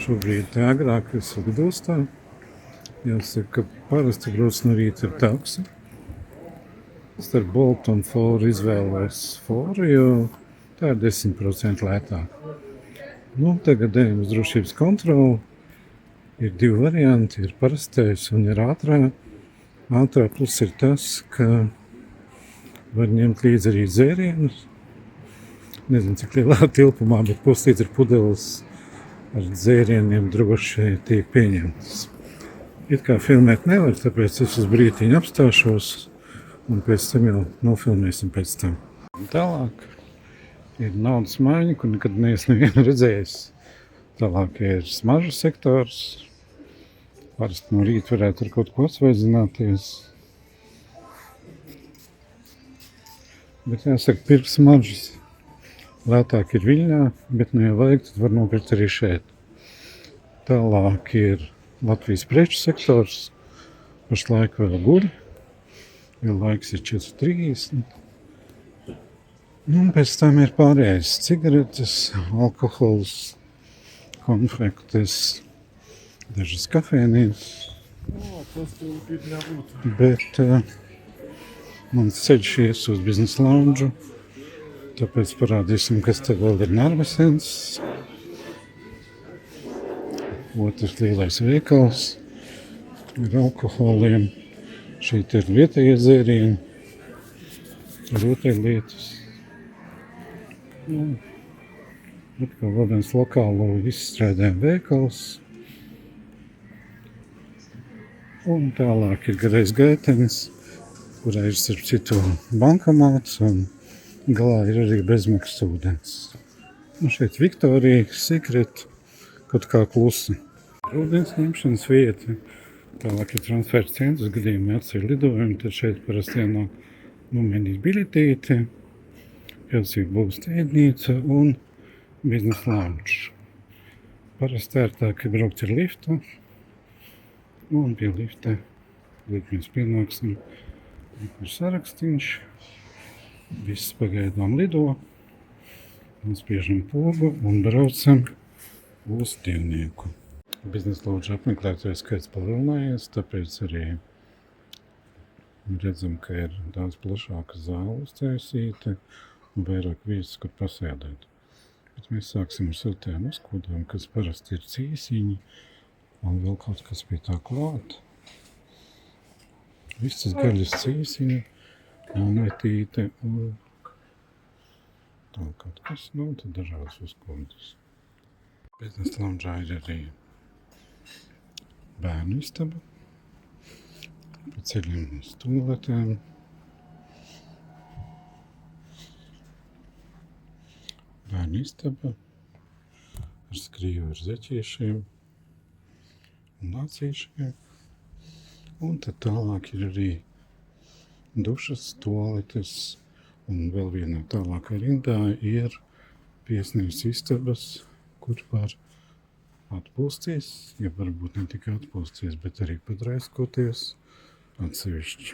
Šobrīd agrāk es lidostā. Jāsaka, ka parasti brauc no rīta ar taksi. Starp Boltu un Foru izvēlos Foru, jo tā ir 10% lētāk. Tagad ejam uz drošības kontroli. Ir divi varianti, ir parastais un ir ātrā. Ātrā plus ir tas, ka var ņemt līdzi arī dzērienus. Nezinu, cik lielā tilpumā, bet puslīdz ir pudeles ar dzērieniem droši tiek pieņemtas. It kā filmēt nevar, tāpēc es uz brītiņu apstāšos un pēc tam jau nofilmēsim pēc tam. Tālāk ir naudas maiņa, kur nekad nevienu redzējis. Tālāk ir smaržu sektors. Parasti no rīta varētu ar kaut ko atsvaidzināties. Bet jāsaka, pirkt smaržas lētāk ir Viļņā, bet ja vajag, tad var nopirkt arī šeit. Tālāk ir Latvijas preču sektors. Pašlaik vēl guļ, jo laiks ir 4:30. Pēc tam ir pārējais cigaretes, alkohols, konfektes, dažas kafēnijas. Bet mans ceļš ies uz biznesa lounžu, tāpēc parādīsim, kas te vēl ir Narvesens. Otrs lielais veikals ar alkoholiem. Šeit ir vietējie dzērieni, rotaļlietas. Atkal vēl viens lokālo izstrādājumu veikals. Un tālāk ir garais gaitenis, kurā ir starp citu bankomāts un galā ir arī bezmaksas ūdens. Šeit Viktorija, Secret, kaut kā klusi. Ūdens ņemšanas vieta. Tālāk ir transfers centrs, gadījumā atceļ lidojumu, tad šeit parasti jānāk nomainīt biļetīti, pilsīt būs ēdnīca un biznesa lounge. Parasti ērtāk ir braukt ar liftu, un pie lifta līdz mēs pienāksim. Ir sarakstīņš, viss pagaidām lido, un spiežam pogu un braucam uz Dievnieku. Biznesa lounge apmeklētāju skaits palielinājies, tāpēc arī redzam, ka ir daudz plašāka zāle uztaisīta un vairāk vietas, kur pasēdēt. Bet mēs sāksim ar siltajām uzkodām, kas parasti ir cīsiņi un vēl kaut kas pie tā klāt. Visas gaļas cīsiņi un etīte un tā kaut kas, tad dažādas uzkodas. Biznesa loungeā ir arī bērnu istaba, pa ceļiem uz tualetēm. Bērnu istaba ar skrīju ar zeķiešiem un lācīšiem. Un tad tālāk ir arī dušas, tualetes un vēl vienā tālākā rindā ir viesnīcas istabas, kur var atpūsties, ja varbūt ne tikai atpūsties, bet arī padraiskoties atsevišķi.